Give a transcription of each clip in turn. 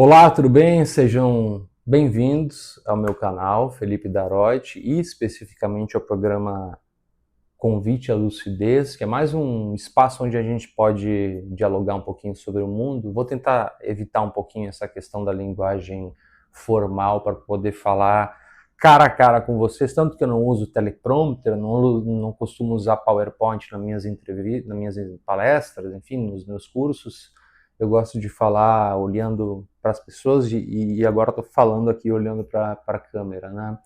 Olá, tudo bem? Sejam bem-vindos ao meu canal, Felipe Darotti, e especificamente ao programa Convite à Lucidez, que é mais um espaço onde a gente pode dialogar um pouquinho sobre o mundo. Vou tentar evitar um pouquinho essa questão da linguagem formal para poder falar cara a cara com vocês, tanto que eu não uso teleprompter, não costumo usar PowerPoint nas minhas entrevistas, nas minhas palestras, enfim, nos meus cursos. Eu gosto de falar olhando para as pessoas e agora estou falando aqui olhando para a câmera, né?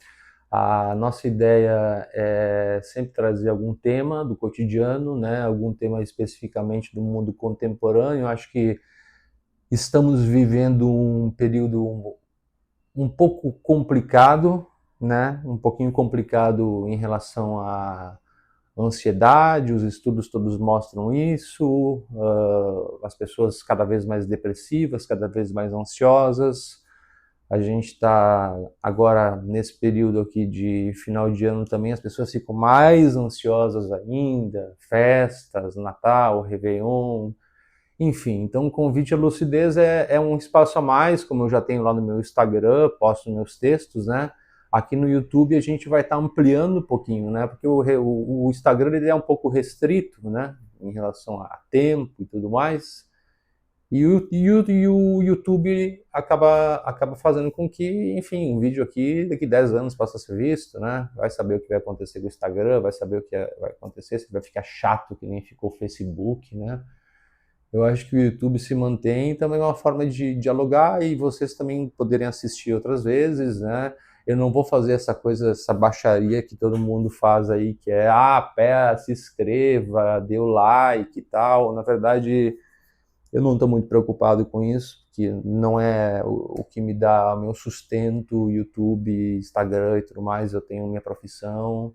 A nossa ideia é sempre trazer algum tema do cotidiano, né? Algum tema especificamente do mundo contemporâneo. Eu acho que estamos vivendo um período um pouco complicado, né? Um pouquinho complicado em relação à ansiedade, os estudos todos mostram isso, as pessoas cada vez mais depressivas, cada vez mais ansiosas. A gente está agora nesse período aqui de final de ano também, as pessoas ficam mais ansiosas ainda, festas, Natal, Réveillon, enfim. Então o convite à lucidez é um espaço a mais, como eu já tenho lá no meu Instagram, posto meus textos, né? Aqui no YouTube a gente vai estar ampliando um pouquinho, né? Porque o Instagram ele é um pouco restrito, né? Em relação a tempo e tudo mais. E o YouTube acaba fazendo com que, enfim, um vídeo aqui daqui 10 anos possa ser visto, né? Vai saber o que vai acontecer com o Instagram, vai saber o que vai acontecer, se vai ficar chato que nem ficou o Facebook, né? Eu acho que o YouTube se mantém também é uma forma de dialogar e vocês também poderem assistir outras vezes, né? Eu não vou fazer essa coisa, essa baixaria que todo mundo faz aí, que é, se inscreva, dê o like e tal. Na verdade, eu não estou muito preocupado com isso, que não é o que me dá meu sustento, YouTube, Instagram e tudo mais. Eu tenho minha profissão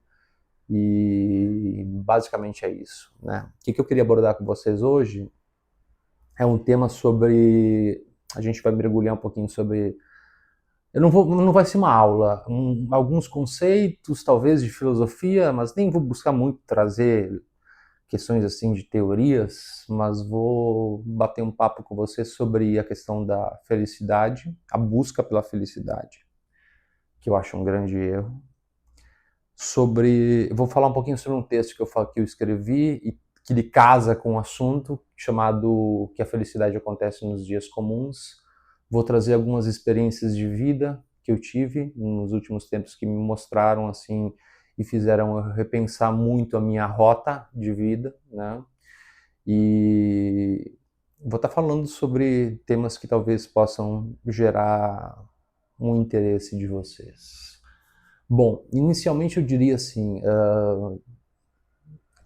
e basicamente é isso, né? O que eu queria abordar com vocês hoje é um tema sobre. A gente vai mergulhar um pouquinho sobre. Não vai ser uma aula, alguns conceitos, talvez, de filosofia, mas nem vou buscar muito trazer questões assim de teorias, mas vou bater um papo com você sobre a questão da felicidade, a busca pela felicidade, que eu acho um grande erro. Vou falar um pouquinho sobre um texto que eu escrevi e que ele casa com um assunto chamado Que a Felicidade Acontece nos Dias Comuns. Vou trazer algumas experiências de vida que eu tive nos últimos tempos que me mostraram assim e fizeram eu repensar muito a minha rota de vida, né? E vou estar falando sobre temas que talvez possam gerar um interesse de vocês. Bom, inicialmente eu diria assim,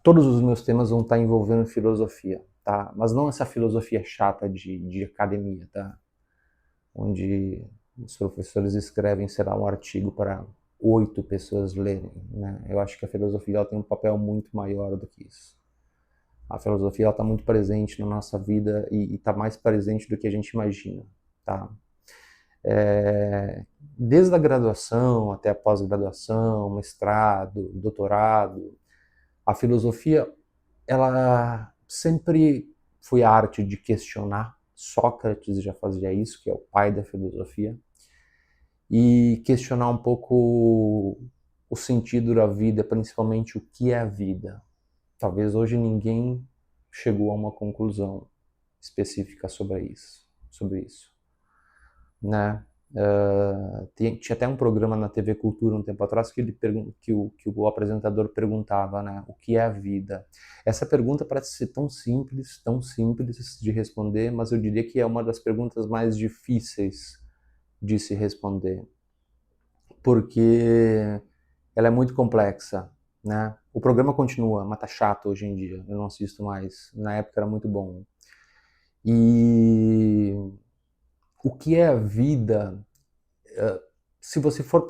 todos os meus temas vão estar envolvendo filosofia, tá? Mas não essa filosofia chata de academia, tá? Onde os professores escrevem, será um artigo para 8 pessoas lerem, né? Eu acho que a filosofia ela tem um papel muito maior do que isso. A filosofia está muito presente na nossa vida e está mais presente do que a gente imagina, tá? Desde a graduação até a pós-graduação, mestrado, doutorado, a filosofia ela sempre foi a arte de questionar. Sócrates já fazia isso, que é o pai da filosofia, e questionar um pouco o sentido da vida, principalmente o que é a vida. Talvez hoje ninguém chegou a uma conclusão específica sobre isso, né? Tinha até um programa na TV Cultura um tempo atrás que o apresentador perguntava, né, o que é a vida? Essa pergunta parece ser tão simples de responder, mas eu diria que é uma das perguntas mais difíceis de se responder, porque ela é muito complexa, né? O programa continua, mas tá chato hoje em dia, eu não assisto mais. Na época era muito bom. E o que é a vida? Se você for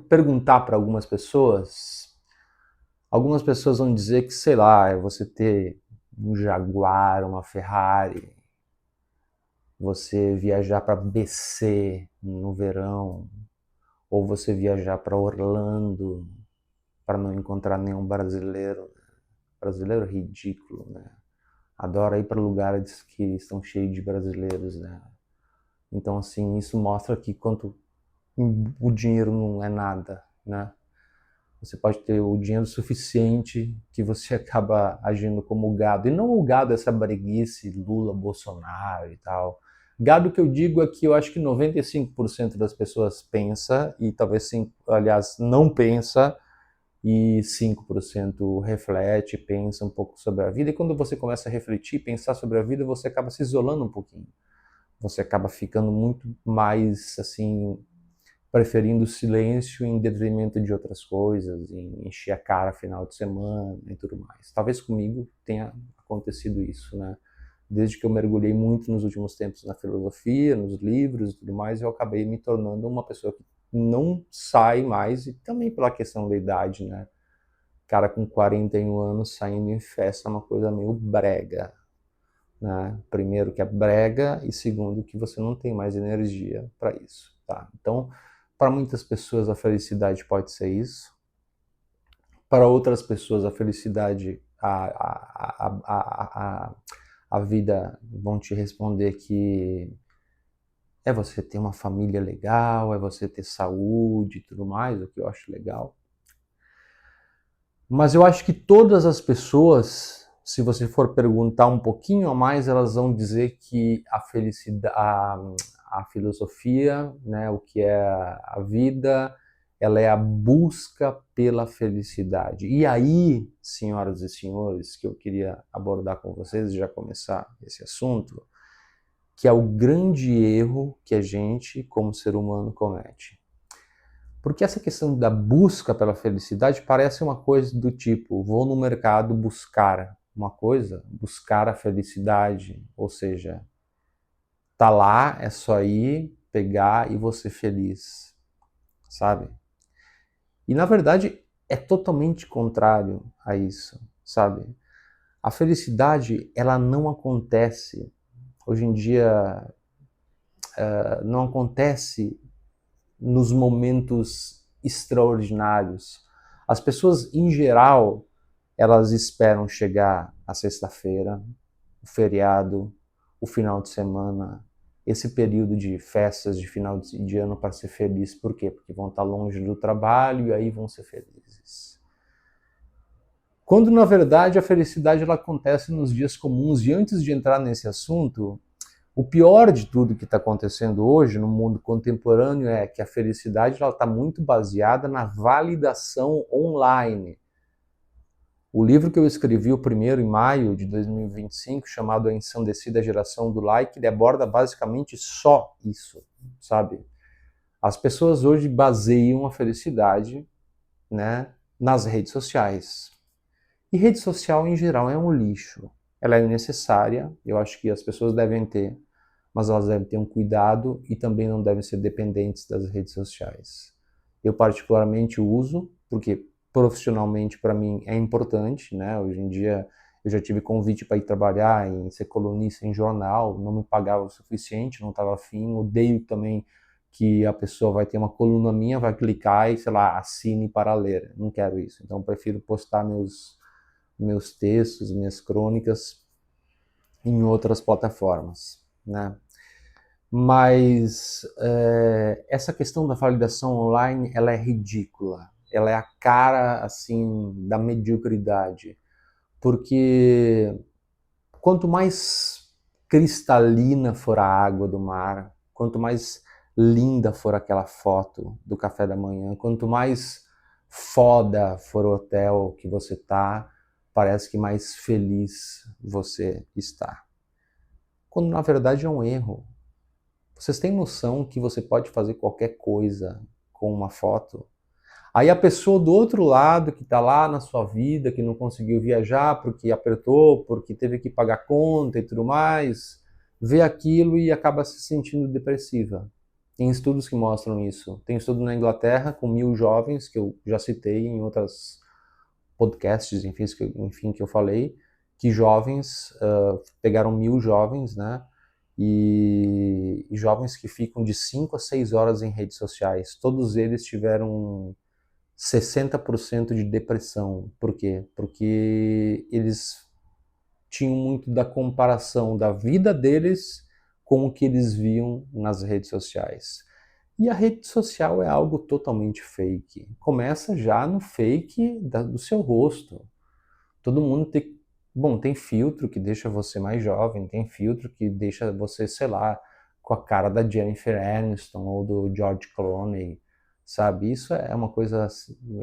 perguntar para algumas pessoas vão dizer que, sei lá, é você ter um Jaguar, uma Ferrari, você viajar para BC no verão, ou você viajar para Orlando para não encontrar nenhum brasileiro. Brasileiro ridículo, né? Adora ir para lugares que estão cheios de brasileiros, né? Então, assim, isso mostra que quanto o dinheiro não é nada, né? Você pode ter o dinheiro suficiente que você acaba agindo como gado. E não o gado, essa breguice, Lula, Bolsonaro e tal. Gado que eu digo é que eu acho que 95% das pessoas pensa, e talvez, sim, aliás, não pensa, e 5% reflete, pensa um pouco sobre a vida. E quando você começa a refletir, pensar sobre a vida, você acaba se isolando um pouquinho. Você acaba ficando muito mais, assim, preferindo o silêncio em detrimento de outras coisas, em encher a cara final de semana e tudo mais. Talvez comigo tenha acontecido isso, né? Desde que eu mergulhei muito nos últimos tempos na filosofia, nos livros e tudo mais, eu acabei me tornando uma pessoa que não sai mais, e também pela questão da idade, né? Cara com 41 anos saindo em festa é uma coisa meio brega, né? Primeiro que é brega e segundo que você não tem mais energia para isso, tá? Então, para muitas pessoas a felicidade pode ser isso, para outras pessoas a felicidade, a vida vão te responder que é você ter uma família legal, é você ter saúde e tudo mais, o que eu acho legal. Mas eu acho que todas as pessoas, se você for perguntar um pouquinho a mais, elas vão dizer que a felicidade, a filosofia, né, o que é a vida, ela é a busca pela felicidade. E aí, senhoras e senhores, que eu queria abordar com vocês e já começar esse assunto, que é o grande erro que a gente, como ser humano, comete. Porque essa questão da busca pela felicidade parece uma coisa do tipo, vou no mercado buscar uma coisa, buscar a felicidade, ou seja, tá lá, é só ir, pegar e vou ser feliz, sabe? E na verdade é totalmente contrário a isso, sabe? A felicidade, ela não acontece, hoje em dia, não acontece nos momentos extraordinários. As pessoas, em geral, elas esperam chegar a sexta-feira, o feriado, o final de semana, esse período de festas de final de ano para ser feliz. Por quê? Porque vão estar longe do trabalho e aí vão ser felizes. Quando, na verdade, a felicidade ela acontece nos dias comuns. E antes de entrar nesse assunto, o pior de tudo que está acontecendo hoje no mundo contemporâneo é que a felicidade está muito baseada na validação online. O livro que eu escrevi, o primeiro, em maio de 2025, chamado A Ensandecida Geração do Like, ele aborda basicamente só isso, sabe? As pessoas hoje baseiam a felicidade, né, nas redes sociais. E rede social, em geral, é um lixo. Ela é necessária, eu acho que as pessoas devem ter, mas elas devem ter um cuidado e também não devem ser dependentes das redes sociais. Eu particularmente uso, porque profissionalmente para mim é importante, né? Hoje em dia eu já tive convite para ir trabalhar, em ser colunista em jornal, não me pagava o suficiente, não estava afim, odeio também que a pessoa vai ter uma coluna minha, vai clicar e, sei lá, assine para ler. Não quero isso. Então eu prefiro postar meus textos, minhas crônicas em outras plataformas, né? Mas essa questão da validação online, ela é ridícula. Ela é a cara, assim, da mediocridade. Porque quanto mais cristalina for a água do mar, quanto mais linda for aquela foto do café da manhã, quanto mais foda for o hotel que você tá, parece que mais feliz você está. Quando na verdade é um erro. Vocês têm noção que você pode fazer qualquer coisa com uma foto? Aí a pessoa do outro lado, que está lá na sua vida, que não conseguiu viajar porque apertou, porque teve que pagar conta e tudo mais, vê aquilo e acaba se sentindo depressiva. Tem estudos que mostram isso. Tem estudo na Inglaterra com 1.000 jovens, que eu já citei em outras podcasts, enfim, que eu falei, que jovens, pegaram 1.000 jovens, né? E jovens que ficam de 5 a 6 horas em redes sociais. Todos eles tiveram 60% de depressão. Por quê? Porque eles tinham muito da comparação da vida deles com o que eles viam nas redes sociais. E a rede social é algo totalmente fake. Começa já no fake do seu rosto. Todo mundo tem, bom, tem filtro que deixa você mais jovem, tem filtro que deixa você, sei lá, com a cara da Jennifer Aniston ou do George Clooney, sabe? Isso é uma coisa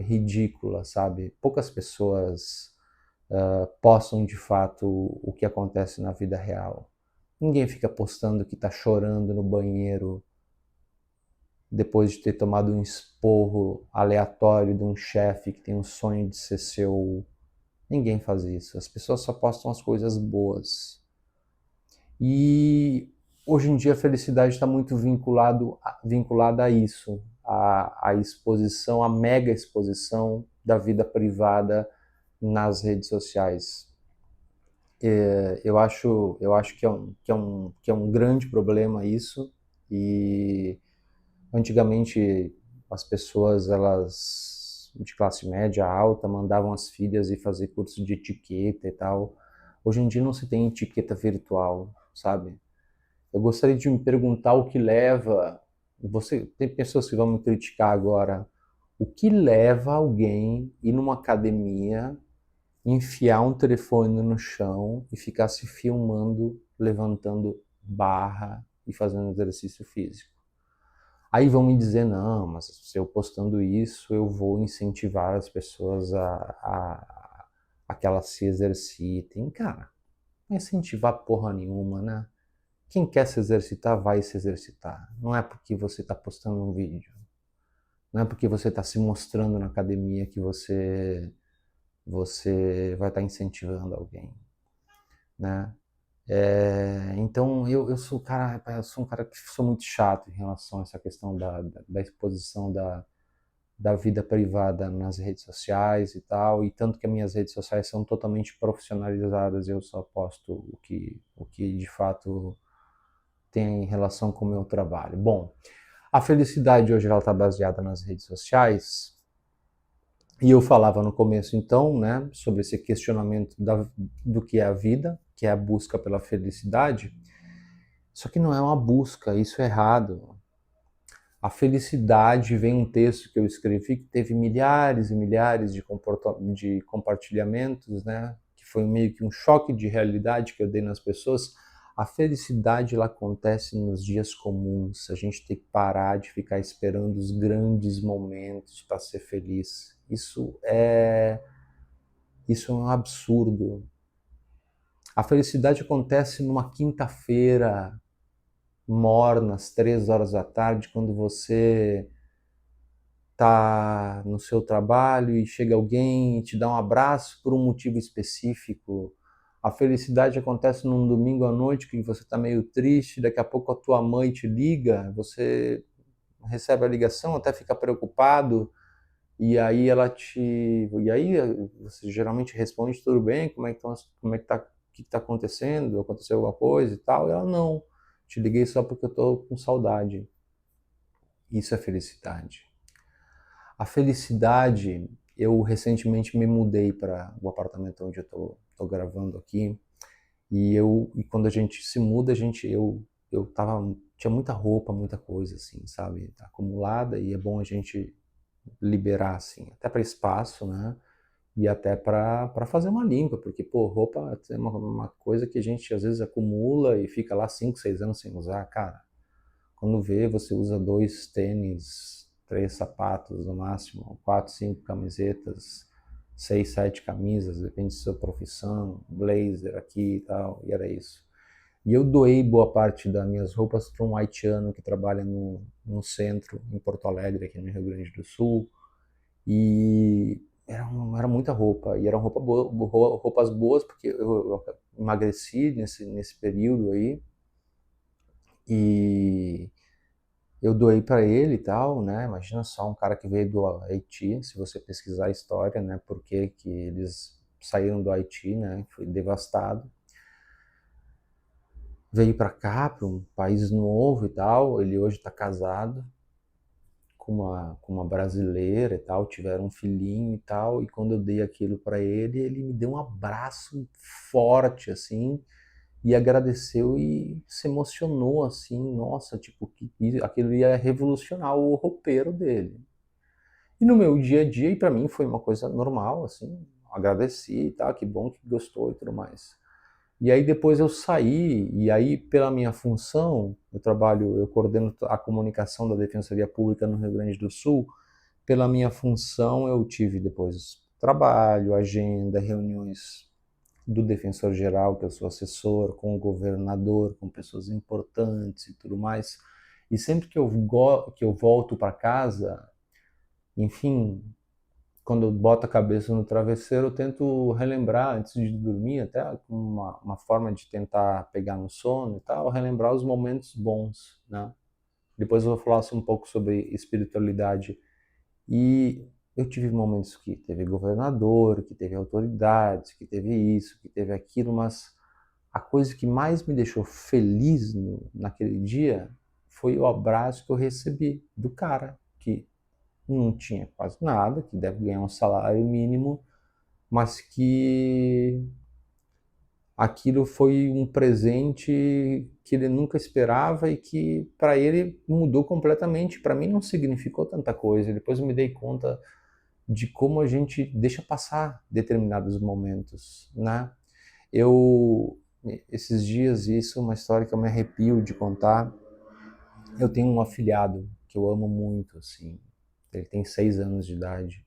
ridícula, sabe? Poucas pessoas postam de fato o que acontece na vida real. Ninguém fica postando que tá chorando no banheiro depois de ter tomado um esporro aleatório de um chefe que tem um sonho de ser seu. Ninguém faz isso. As pessoas só postam as coisas boas. E hoje em dia a felicidade está muito vinculada a isso, a exposição, a mega exposição da vida privada nas redes sociais. Eu acho que é um grande problema isso. E antigamente as pessoas, elas de classe média alta, mandavam as filhas ir fazer curso de etiqueta e tal. Hoje em dia não se tem etiqueta virtual, sabe? Eu gostaria de me perguntar o que leva. Tem pessoas que vão me criticar agora. O que leva alguém ir numa academia, enfiar um telefone no chão e ficar se filmando, levantando barra e fazendo exercício físico? Aí vão me dizer, não, mas se eu postando isso, eu vou incentivar as pessoas a que elas se exercitem. Cara, não é incentivar porra nenhuma, né? Quem quer se exercitar, vai se exercitar. Não é porque você está postando um vídeo. Não é porque você está se mostrando na academia que você vai estar incentivando alguém, né? Então eu sou um cara que sou muito chato em relação a essa questão da exposição da vida privada nas redes sociais e tal, e tanto que as minhas redes sociais são totalmente profissionalizadas, eu só posto o que de fato tem relação com o meu trabalho. Bom, a felicidade hoje ela está baseada nas redes sociais, e eu falava no começo então, né, sobre esse questionamento do que é a vida, que é a busca pela felicidade. Só que não é uma busca, isso é errado. A felicidade, vem um texto que eu escrevi que teve milhares e milhares de compartilhamentos, né? Que foi meio que um choque de realidade que eu dei nas pessoas. A felicidade ela acontece nos dias comuns. A gente tem que parar de ficar esperando os grandes momentos para ser feliz. Isso é um absurdo. A felicidade acontece numa quinta-feira morna, às 3 horas da tarde, quando você tá no seu trabalho e chega alguém e te dá um abraço por um motivo específico. A felicidade acontece num domingo à noite que você está meio triste, daqui a pouco a tua mãe te liga, você recebe a ligação, até fica preocupado, e aí você geralmente responde tudo bem, como é que tá, o que está acontecendo, aconteceu alguma coisa e tal, e ela não, te liguei só porque eu tô com saudade. Isso é felicidade. A felicidade, eu recentemente me mudei para o apartamento onde eu tô gravando aqui, e quando a gente se muda, tinha muita roupa, muita coisa assim, sabe, acumulada, e é bom a gente liberar assim, até para espaço, né? E até para fazer uma limpa, porque pô, roupa é uma coisa que a gente às vezes acumula e fica lá 5, 6 anos sem usar, cara. Quando vê, você usa 2 tênis, 3 sapatos no máximo, 4, 5 camisetas, 6, 7 camisas, depende da sua profissão, blazer aqui e tal, e era isso. E eu doei boa parte das minhas roupas para um haitiano que trabalha no centro, em Porto Alegre, aqui no Rio Grande do Sul, e era muita roupa, e eram roupas boas, porque eu emagreci nesse período aí, e eu doei para ele e tal, né? Imagina só um cara que veio do Haiti, se você pesquisar a história, né? Por que que eles saíram do Haiti, né? Foi devastado. Veio para cá, para um país novo e tal. Ele hoje está casado com uma brasileira e tal. Tiveram um filhinho e tal. E quando eu dei aquilo para ele, ele me deu um abraço forte, assim. e agradeceu e se emocionou assim, nossa, tipo, aquilo ia revolucionar o roupeiro dele. E no meu dia a dia, e para mim foi uma coisa normal, assim, agradeci, tá, que bom que gostou e tudo mais. E aí depois eu saí, e aí pela minha função, eu coordeno a comunicação da Defensoria Pública no Rio Grande do Sul, pela minha função eu tive depois trabalho, agenda, reuniões do defensor geral, que eu sou assessor, com o governador, com pessoas importantes e tudo mais. E sempre que eu volto para casa, enfim, quando eu boto a cabeça no travesseiro, eu tento relembrar antes de dormir, até uma forma de tentar pegar no sono e tal, relembrar os momentos bons, né? Depois eu vou falar assim, um pouco sobre espiritualidade. E eu tive momentos que teve governador, que teve autoridades, que teve isso, que teve aquilo, mas a coisa que mais me deixou feliz naquele dia foi o abraço que eu recebi do cara, que não tinha quase nada, que deve ganhar um salário mínimo, mas que aquilo foi um presente que ele nunca esperava e que para ele mudou completamente. Para mim não significou tanta coisa. Depois eu me dei conta de como a gente deixa passar determinados momentos, né? Eu esses dias, isso é uma história que eu me arrepio de contar. Eu tenho um afilhado que eu amo muito, assim. Ele tem 6 anos de idade.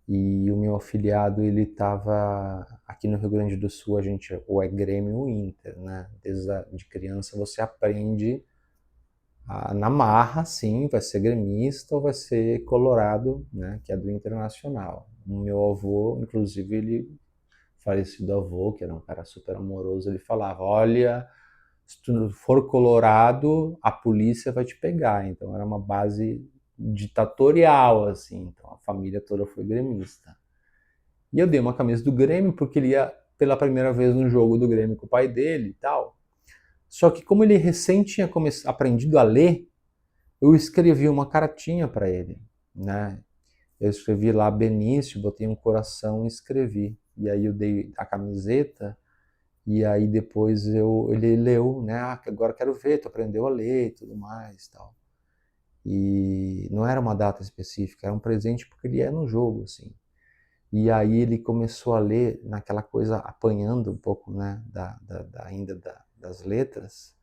E o meu afiliado, ele estava aqui no Rio Grande do Sul, a gente ou é Grêmio ou Inter, né? De criança você aprende na marra, sim, vai ser gremista ou vai ser colorado, né? Que é do Internacional. O meu avô, inclusive, ele falecido avô, que era um cara super amoroso, ele falava: olha, se tu for colorado, a polícia vai te pegar. Então era uma base ditatorial, assim. Então a família toda foi gremista. E eu dei uma camisa do Grêmio porque ele ia pela primeira vez no jogo do Grêmio com o pai dele e tal. Só que como ele recém tinha aprendido a ler, eu escrevi uma cartinha para ele, né? Eu escrevi lá Benício, botei um coração e escrevi. E aí eu dei a camiseta e aí depois ele leu, né? Ah, agora quero ver, tu aprendeu a ler e tudo mais, tal. E não era uma data específica, era um presente porque ele é no jogo, assim. E aí ele começou a ler naquela coisa, apanhando um pouco, né, das letras,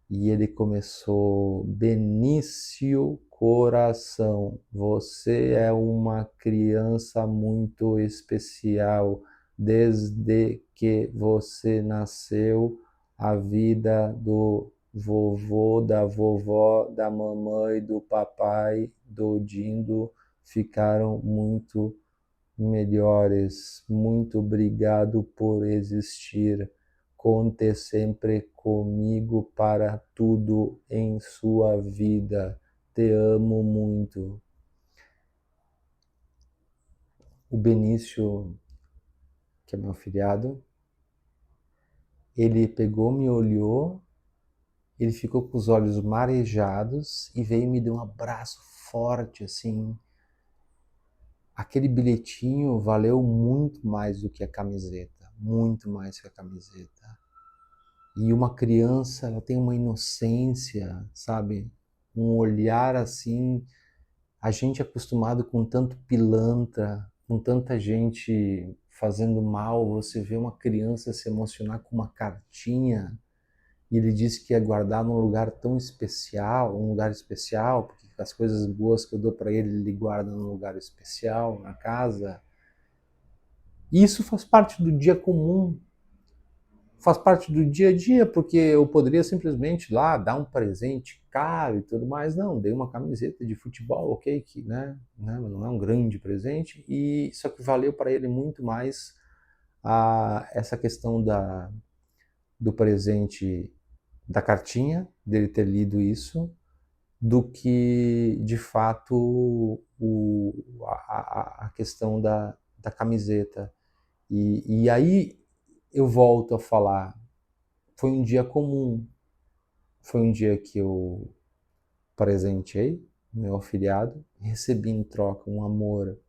e ele começou: Benício Coração, você é uma criança muito especial. Desde que você nasceu, a vida do vovô, da vovó, da mamãe, do papai, do Dindo ficaram muito melhores. Muito obrigado por existir. Conte sempre comigo para tudo em sua vida. Te amo muito. O Benício, que é meu afilhado, ele pegou, me olhou, ele ficou com os olhos marejados e veio e me deu um abraço forte, assim. Aquele bilhetinho valeu muito mais do que a camiseta, muito mais que a camiseta. E uma criança, ela tem uma inocência, sabe? Um olhar assim, a gente é acostumado com tanto pilantra, com tanta gente fazendo mal, você vê uma criança se emocionar com uma cartinha, e ele disse que ia guardar num lugar tão especial, um lugar especial, porque as coisas boas que eu dou para ele, ele guarda num lugar especial, na casa. E isso faz parte do dia comum, faz parte do dia a dia, porque eu poderia simplesmente lá dar um presente caro e tudo mais. Não, dei uma camiseta de futebol, ok, que não é um grande presente, e só que valeu para ele muito mais essa questão do presente, da cartinha, dele ter lido isso, do que de fato a questão da camiseta. E aí eu volto a falar, foi um dia comum, foi um dia que eu presenteei meu afilhado, recebi em troca um amor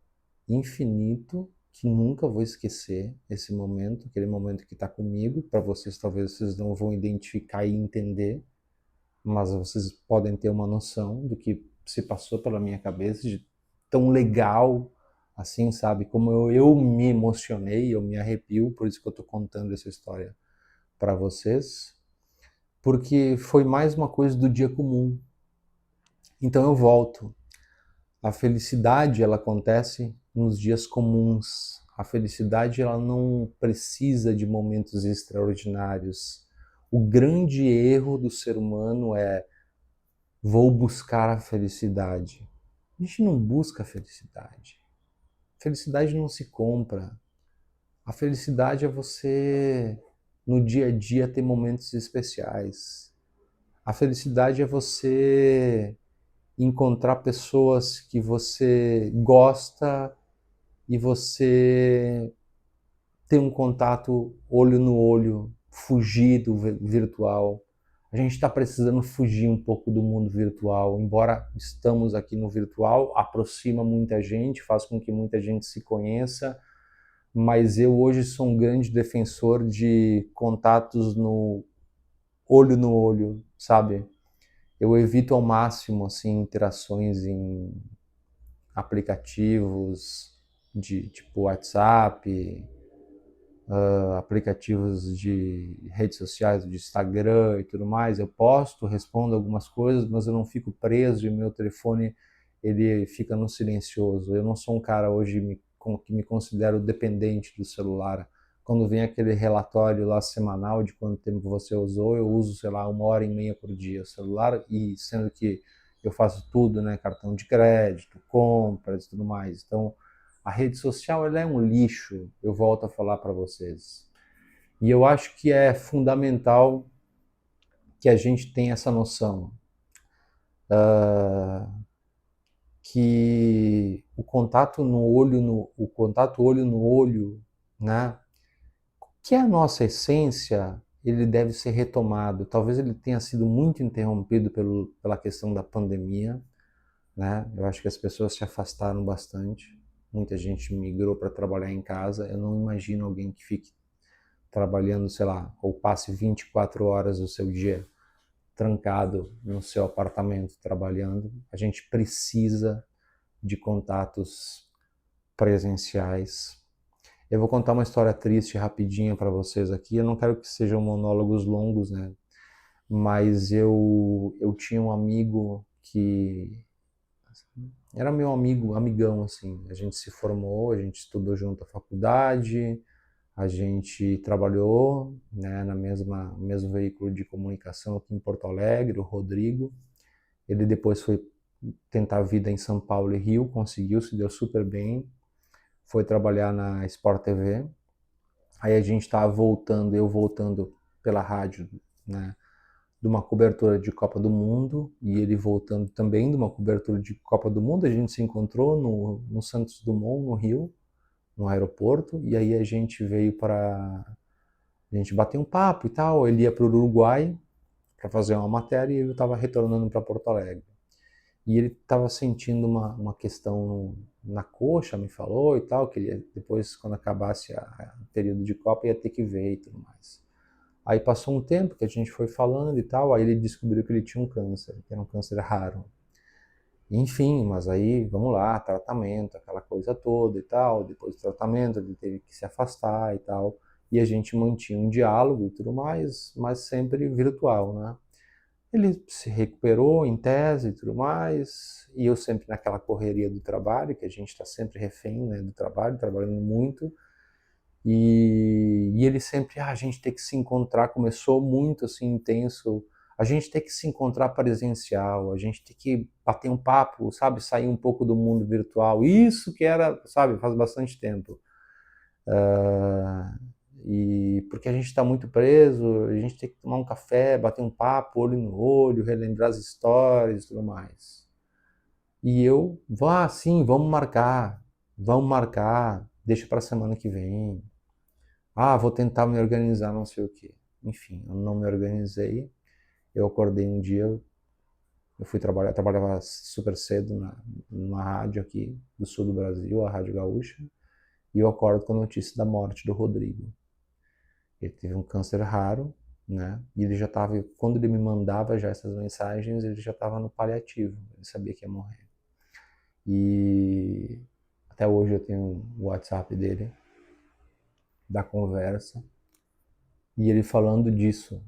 infinito que nunca vou esquecer esse momento, aquele momento que está comigo. Para vocês, talvez vocês não vão identificar e entender, mas vocês podem ter uma noção do que se passou pela minha cabeça, de tão legal, assim, sabe? Como eu me emocionei, eu me arrepio, por isso que eu estou contando essa história para vocês, porque foi mais uma coisa do dia comum. Então eu volto. A felicidade, ela acontece nos dias comuns. A felicidade, ela não precisa de momentos extraordinários. O grande erro do ser humano é: vou buscar a felicidade. A gente não busca a felicidade. A felicidade não se compra. A felicidade é você, no dia a dia, ter momentos especiais. A felicidade é você encontrar pessoas que você gosta e você ter um contato olho no olho, fugir do virtual. A gente está precisando fugir um pouco do mundo virtual, embora estamos aqui no virtual, aproxima muita gente, faz com que muita gente se conheça, mas eu hoje sou um grande defensor de contatos no olho, sabe? Eu evito ao máximo assim interações em aplicativos de tipo WhatsApp, aplicativos de redes sociais, de Instagram e tudo mais. Eu posto, respondo algumas coisas, mas eu não fico preso e meu telefone ele fica no silencioso. Eu não sou um cara hoje que me considero dependente do celular. Quando vem aquele relatório lá semanal de quanto tempo você usou, eu uso, sei lá, 1h30 por dia o celular, e sendo que eu faço tudo, né, cartão de crédito, compras e tudo mais. Então, a rede social ela é um lixo, eu volto a falar para vocês. E eu acho que é fundamental que a gente tenha essa noção, que o contato olho no olho, né, que é a nossa essência, ele deve ser retomado. Talvez ele tenha sido muito interrompido pela questão da pandemia, né? Eu acho que as pessoas se afastaram bastante. Muita gente migrou para trabalhar em casa. Eu não imagino alguém que fique trabalhando, sei lá, ou passe 24 horas do seu dia trancado no seu apartamento trabalhando. A gente precisa de contatos presenciais. Eu vou contar uma história triste rapidinha para vocês aqui. Eu não quero que sejam monólogos longos, né? Mas eu tinha um amigo que era meu amigo, amigão, assim. A gente se formou, a gente estudou junto à faculdade, a gente trabalhou, né, no mesmo veículo de comunicação aqui em Porto Alegre, o Rodrigo. Ele depois foi tentar a vida em São Paulo e Rio, conseguiu, se deu super bem. Foi trabalhar na Sport TV. Aí a gente estava voltando, eu voltando pela rádio, né, de uma cobertura de Copa do Mundo, e ele voltando também de uma cobertura de Copa do Mundo. A gente se encontrou no Santos Dumont, no Rio, no aeroporto, e aí a gente veio para... A gente bateu um papo e tal. Ele ia para o Uruguai para fazer uma matéria e eu estava retornando para Porto Alegre. E ele estava sentindo uma questão na coxa, me falou e tal, que ele depois, quando acabasse o período de Copa, ia ter que ver e tudo mais. Aí passou um tempo que a gente foi falando e tal, aí ele descobriu que ele tinha um câncer, que era um câncer raro. Enfim, mas aí, vamos lá, tratamento, aquela coisa toda e tal. Depois do tratamento, ele teve que se afastar e tal. E a gente mantinha um diálogo e tudo mais, mas sempre virtual, né? Ele se recuperou em tese e tudo mais, e eu sempre naquela correria do trabalho, que a gente está sempre refém, né, do trabalho, trabalhando muito. E ele sempre, a gente tem que se encontrar, começou muito assim intenso, a gente tem que se encontrar presencial, a gente tem que bater um papo, sabe, sair um pouco do mundo virtual. Isso que era, sabe, faz bastante tempo. E porque a gente está muito preso, a gente tem que tomar um café, bater um papo, olho no olho, relembrar as histórias e tudo mais. E eu, sim, vamos marcar, deixa para a semana que vem. Vou tentar me organizar, não sei o quê. Enfim, eu não me organizei. Eu acordei um dia, eu fui trabalhar, trabalhava super cedo numa rádio aqui do sul do Brasil, a Rádio Gaúcha. e eu acordo com a notícia da morte do Rodrigo. Ele teve um câncer raro, né? E ele já estava, quando ele me mandava já essas mensagens, ele já estava no paliativo, ele sabia que ia morrer. E até hoje eu tenho o WhatsApp dele, da conversa, e ele falando disso,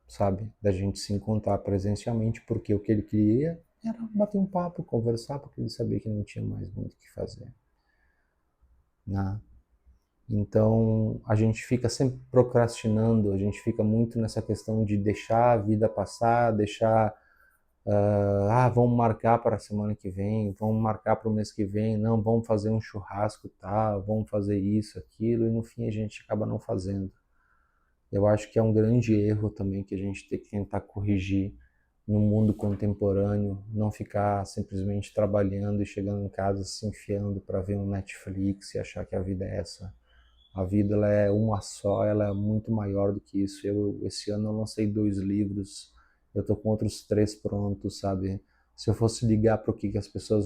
sabe? Da gente se encontrar presencialmente, porque o que ele queria era bater um papo, conversar, porque ele sabia que não tinha mais muito o que fazer, né? Então, a gente fica sempre procrastinando, a gente fica muito nessa questão de deixar a vida passar, deixar, vamos marcar para a semana que vem, vamos marcar para o mês que vem, não, vamos fazer um churrasco tal, vamos fazer isso, aquilo, e no fim a gente acaba não fazendo. Eu acho que é um grande erro também que a gente tem que tentar corrigir no mundo contemporâneo, não ficar simplesmente trabalhando e chegando em casa se enfiando para ver um Netflix e achar que a vida é essa. A vida ela é uma só, ela é muito maior do que isso. Esse ano eu lancei 2 livros, eu tô com outros 3 prontos, sabe? Se eu fosse ligar para o que as pessoas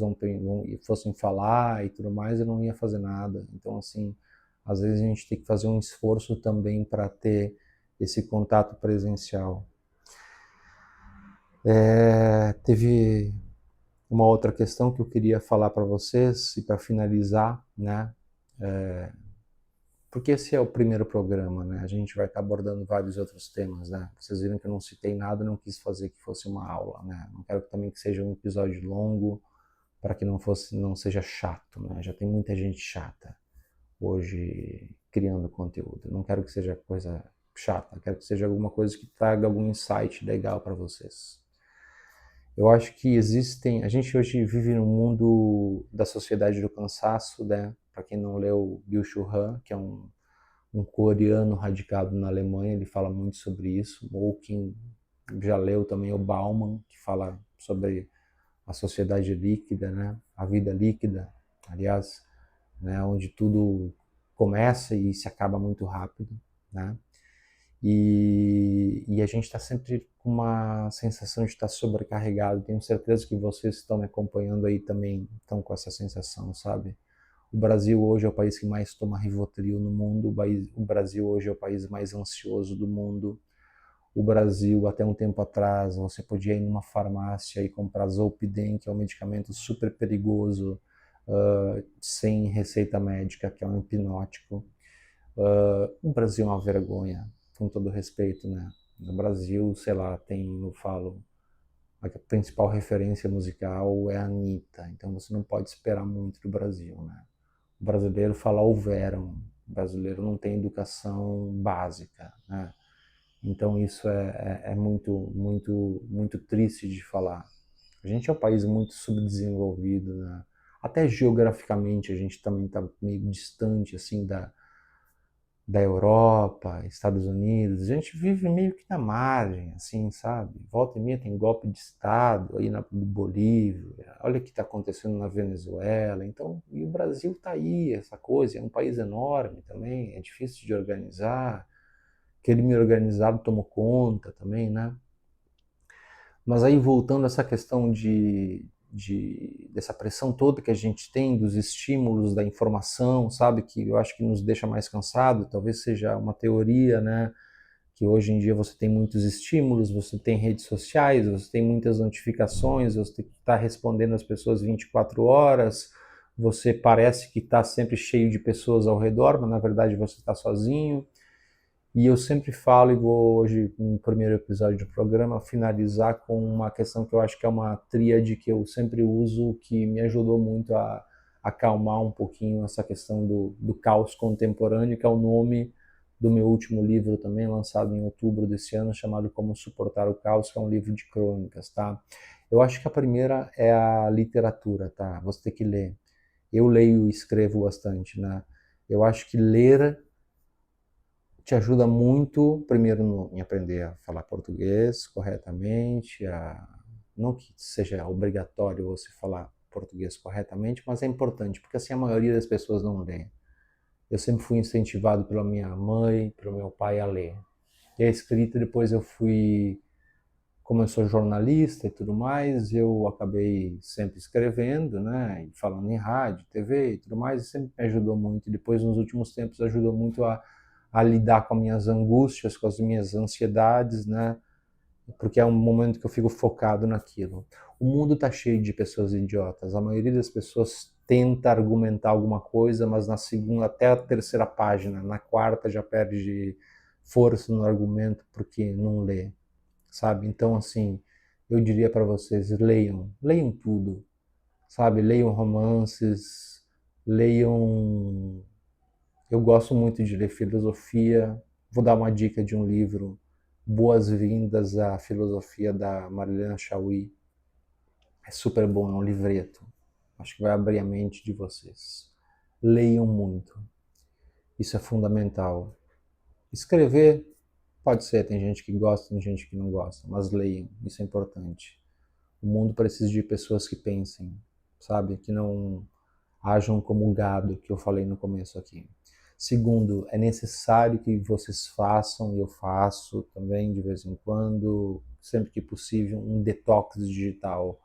fossem falar e tudo mais, eu não ia fazer nada. Então, assim, às vezes a gente tem que fazer um esforço também para ter esse contato presencial. Teve uma outra questão que eu queria falar para vocês e para finalizar, né? Porque esse é o primeiro programa, né? A gente vai estar abordando vários outros temas, né? Vocês viram que eu não citei nada, não quis fazer que fosse uma aula, né? Não quero também que seja um episódio longo, para que não seja chato, né? Já tem muita gente chata hoje criando conteúdo. Não quero que seja coisa chata, quero que seja alguma coisa que traga algum insight legal para vocês. Eu acho que a gente hoje vive num mundo da sociedade do cansaço, né? Para quem não leu Byung-Chul Han, que é um coreano radicado na Alemanha, ele fala muito sobre isso. Ou quem já leu também o Bauman, que fala sobre a sociedade líquida, né? A vida líquida, aliás, né? Onde tudo começa e se acaba muito rápido, né? E a gente está sempre com uma sensação de estar sobrecarregado. Tenho certeza que vocês que estão me acompanhando aí também estão com essa sensação, sabe? O Brasil hoje é o país que mais toma Rivotril no mundo. O Brasil hoje é o país mais ansioso do mundo. O Brasil, até um tempo atrás, você podia ir numa farmácia e comprar Zolpidem, que é um medicamento super perigoso, sem receita médica, que é um hipnótico. O Brasil é uma vergonha, com todo respeito, né? No Brasil, sei lá, eu falo, a principal referência musical é a Anitta, então você não pode esperar muito do Brasil, né? O brasileiro fala houveram, o brasileiro não tem educação básica, né? Então isso é muito, muito, muito triste de falar. A gente é um país muito subdesenvolvido, né? Até geograficamente a gente também está meio distante assim da Europa, Estados Unidos. A gente vive meio que na margem, assim, sabe? Volta e meia tem golpe de Estado aí na Bolívia, olha o que está acontecendo na Venezuela. Então, e o Brasil está aí, essa coisa, é um país enorme também, é difícil de organizar. Aquele meio organizado tomou conta também, né? Mas aí voltando a essa questão dessa pressão toda que a gente tem, dos estímulos, da informação, sabe, que eu acho que nos deixa mais cansado, talvez seja uma teoria, né, que hoje em dia você tem muitos estímulos, você tem redes sociais, você tem muitas notificações, você tem que estar respondendo as pessoas 24 horas, você parece que está sempre cheio de pessoas ao redor, mas na verdade você está sozinho. E eu sempre falo, e vou hoje, no primeiro episódio do programa, finalizar com uma questão que eu acho que é uma tríade que eu sempre uso, que me ajudou muito a acalmar um pouquinho essa questão do caos contemporâneo, que é o nome do meu último livro também, lançado em outubro desse ano, chamado Como Suportar o Caos, que é um livro de crônicas, tá? Eu acho que a primeira é a literatura, tá? Você tem que ler. Eu leio e escrevo bastante, né? Eu acho que ler te ajuda muito, primeiro, em aprender a falar português corretamente, não que seja obrigatório você falar português corretamente, mas é importante, porque assim a maioria das pessoas não lê. Eu sempre fui incentivado pela minha mãe, pelo meu pai a ler. E a escrita depois eu fui como eu sou jornalista e tudo mais, eu acabei sempre escrevendo, né, e falando em rádio, TV e tudo mais, e sempre me ajudou muito. E depois, nos últimos tempos, ajudou muito a lidar com as minhas angústias, com as minhas ansiedades, né, porque é um momento que eu fico focado naquilo. O mundo está cheio de pessoas idiotas. A maioria das pessoas tenta argumentar alguma coisa, mas na segunda até a terceira página, na quarta já perde força no argumento porque não lê, sabe? Então, assim, eu diria para vocês, leiam tudo, sabe? Leiam romances, leiam... Eu gosto muito de ler filosofia. Vou dar uma dica de um livro, Boas-Vindas à Filosofia, da Marilena Chauí. É super bom, é um livreto. Acho que vai abrir a mente de vocês. Leiam muito. Isso é fundamental. Escrever, pode ser, tem gente que gosta, tem gente que não gosta, mas leiam, isso é importante. O mundo precisa de pessoas que pensem, sabe? Que não ajam como um gado, que eu falei no começo aqui. Segundo, é necessário que vocês façam, e eu faço também de vez em quando, sempre que possível, um detox digital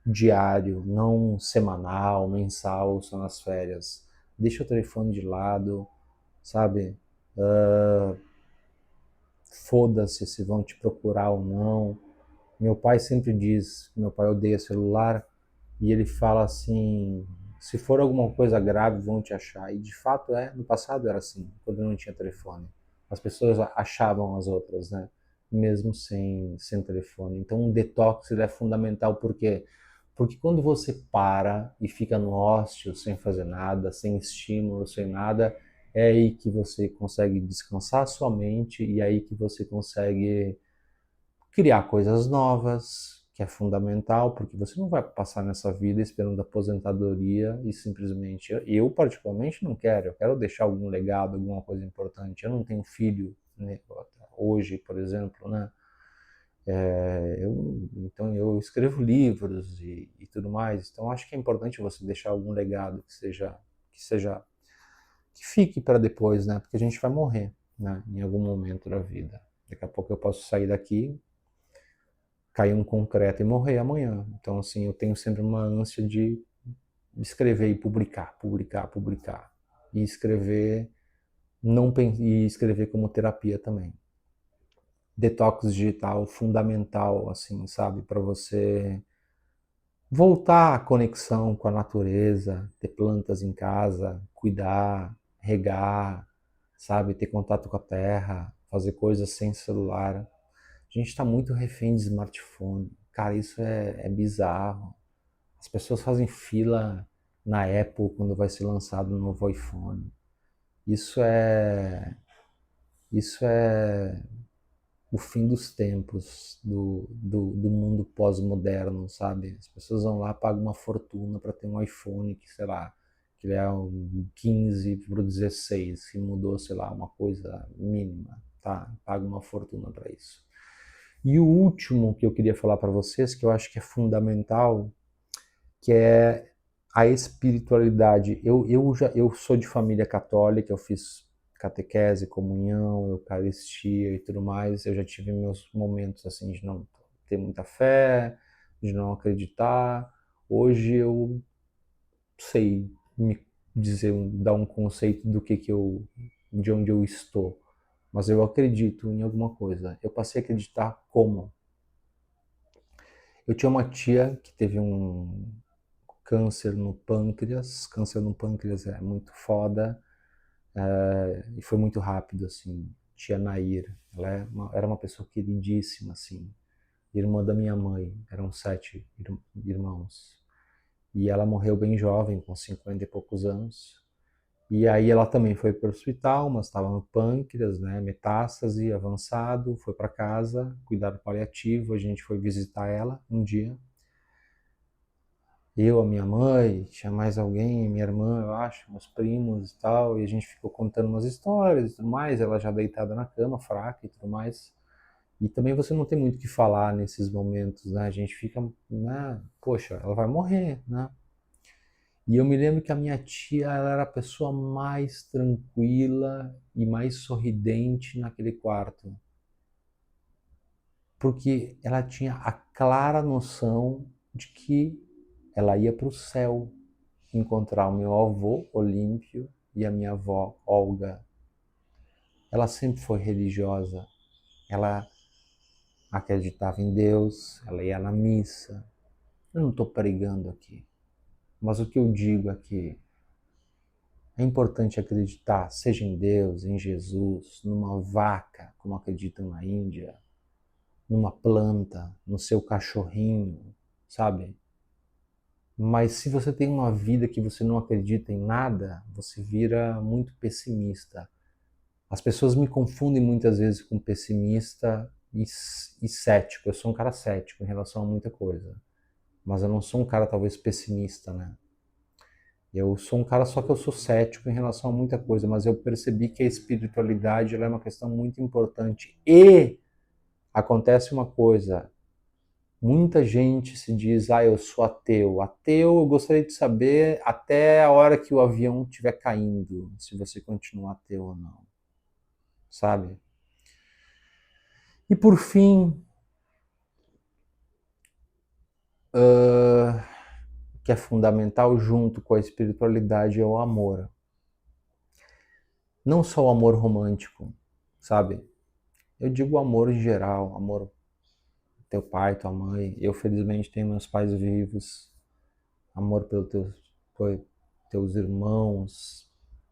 diário, não semanal, mensal, só nas férias. Deixa o telefone de lado, sabe? Foda-se se vão te procurar ou não. Meu pai sempre diz, meu pai odeia celular, e ele fala assim, se for alguma coisa grave vão te achar. E de fato no passado era assim, quando não tinha telefone. As pessoas achavam as outras, né? Mesmo sem telefone. Então um detox é fundamental, por quê? Porque quando você para e fica no ócio, sem fazer nada, sem estímulo, sem nada, é aí que você consegue descansar sua mente e é aí que você consegue criar coisas novas, que é fundamental, porque você não vai passar nessa vida esperando aposentadoria e simplesmente... Eu particularmente não quero, eu quero deixar algum legado, alguma coisa importante. Eu não tenho filho, né, hoje, por exemplo, né? Então eu escrevo livros e tudo mais, então acho que é importante você deixar algum legado que que fique para depois, né? Porque a gente vai morrer, né? Em algum momento da vida. Daqui a pouco eu posso sair daqui, cair um concreto e morrer amanhã. Então, assim, eu tenho sempre uma ânsia de escrever e publicar, publicar, publicar. E escrever, não e escrever como terapia também. Detox digital fundamental, assim, sabe, para você voltar à conexão com a natureza, ter plantas em casa, cuidar, regar, sabe, ter contato com a terra, fazer coisas sem celular. A gente está muito refém de smartphone. Cara, isso é bizarro. As pessoas fazem fila na Apple quando vai ser lançado um novo iPhone. Isso é, isso é o fim dos tempos do mundo pós-moderno, sabe? As pessoas vão lá, pagam uma fortuna para ter um iPhone que, sei lá, que ele é um 15 para o 16, que mudou, sei lá, uma coisa mínima, tá? Paga uma fortuna para isso. E o último que eu queria falar para vocês, que eu acho que é fundamental, que é a espiritualidade. Eu sou de família católica, eu fiz catequese, comunhão, eucaristia e tudo mais. Eu já tive meus momentos assim de não ter muita fé, de não acreditar. Hoje eu sei me dizer, dar um conceito do que eu, de onde eu estou, mas eu acredito em alguma coisa. Eu passei a acreditar como? Eu tinha uma tia que teve um câncer no pâncreas. Câncer no pâncreas é muito foda, e foi muito rápido, assim. Tia Nair, era uma pessoa queridíssima, assim, irmã da minha mãe, eram 7 irmãos. E ela morreu bem jovem, com 50 e poucos anos. E aí ela também foi para o hospital, mas estava no pâncreas, né, metástase avançado, foi para casa, cuidado paliativo, a gente foi visitar ela um dia. Eu, a minha mãe, tinha mais alguém, minha irmã, eu acho, meus primos e tal, e a gente ficou contando umas histórias e tudo mais, ela já deitada na cama, fraca e tudo mais. E também você não tem muito o que falar nesses momentos, né? A gente fica, né? Poxa, ela vai morrer, né? E eu me lembro que a minha tia, ela era a pessoa mais tranquila e mais sorridente naquele quarto. porque ela tinha a clara noção de que ela ia para o céu encontrar o meu avô Olímpio e a minha avó Olga. Ela sempre foi religiosa, ela acreditava em Deus, ela ia na missa. Eu não estou pregando aqui, mas o que eu digo é que é importante acreditar, seja em Deus, em Jesus, numa vaca, como acreditam na Índia, numa planta, no seu cachorrinho, sabe? Mas se você tem uma vida que você não acredita em nada, você vira muito pessimista. As pessoas me confundem muitas vezes com pessimista e cético. Eu sou um cara cético em relação a muita coisa, mas eu não sou um cara talvez pessimista, né? Eu sou um cara só que eu sou cético em relação a muita coisa, mas eu percebi que a espiritualidade ela é uma questão muito importante. E acontece uma coisa, muita gente se diz, eu sou ateu. Ateu, eu gostaria de saber até a hora que o avião estiver caindo, se você continua ateu ou não, sabe? E por fim, que é fundamental junto com a espiritualidade é o amor. Não só o amor romântico, sabe? Eu digo amor em geral, amor teu pai, tua mãe. Eu felizmente tenho meus pais vivos. Amor pelos teus irmãos,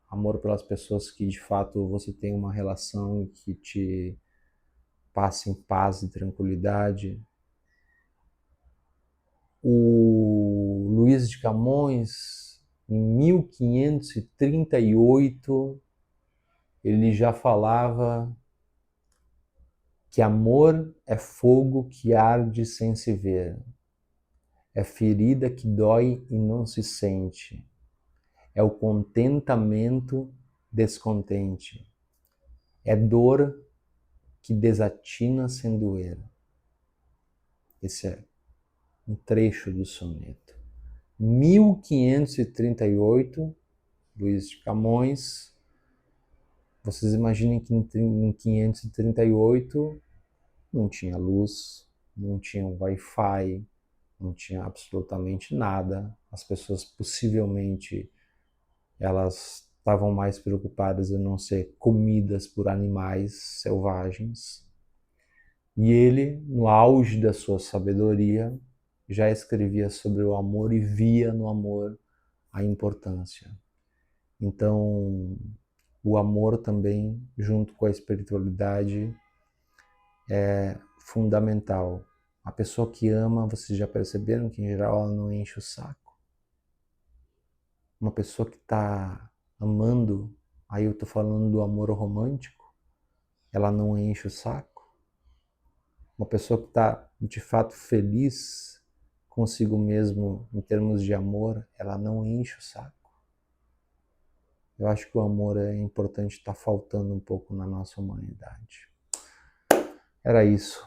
amor pelas pessoas que de fato você tem uma relação que te passa em paz e tranquilidade. O Luís de Camões, em 1538, ele já falava que amor é fogo que arde sem se ver, é ferida que dói e não se sente, é o contentamento descontente, é dor que desatina sem doer. Esse é um trecho do soneto. 1538, Luís de Camões. Vocês imaginem que em 538 não tinha luz, não tinha Wi-Fi, não tinha absolutamente nada. As pessoas possivelmente elas estavam mais preocupadas em não ser comidas por animais selvagens. E ele, no auge da sua sabedoria, já escrevia sobre o amor e via no amor a importância. Então, o amor também, junto com a espiritualidade, é fundamental. A pessoa que ama, vocês já perceberam que em geral ela não enche o saco? Uma pessoa que está amando, aí eu estou falando do amor romântico, ela não enche o saco? Uma pessoa que está de fato feliz consigo mesmo em termos de amor, ela não enche o saco? Eu acho que o amor é importante, está faltando um pouco na nossa humanidade. Era isso.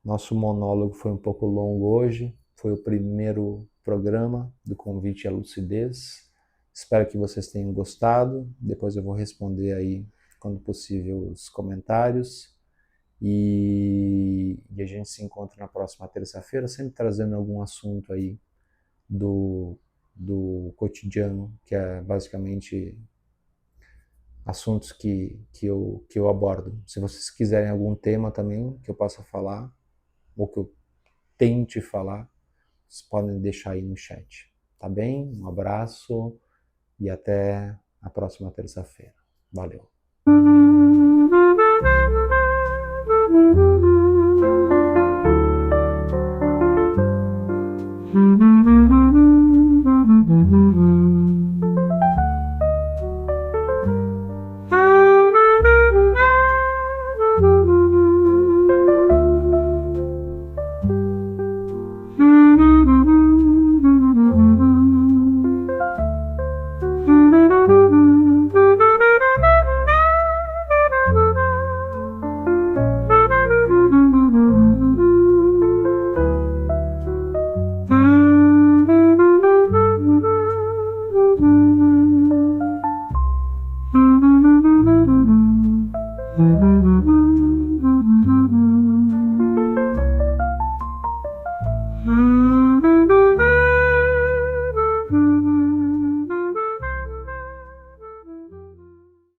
Nosso monólogo foi um pouco longo hoje, foi o primeiro programa do Convite à Lucidez. Espero que vocês tenham gostado. Depois eu vou responder aí, quando possível, os comentários. E a gente se encontra na próxima terça-feira, sempre trazendo algum assunto aí do cotidiano, que é basicamente assuntos que eu abordo. Se vocês quiserem algum tema também que eu possa falar, ou que eu tente falar, vocês podem deixar aí no chat. Tá bem? Um abraço e até a próxima terça-feira. Valeu!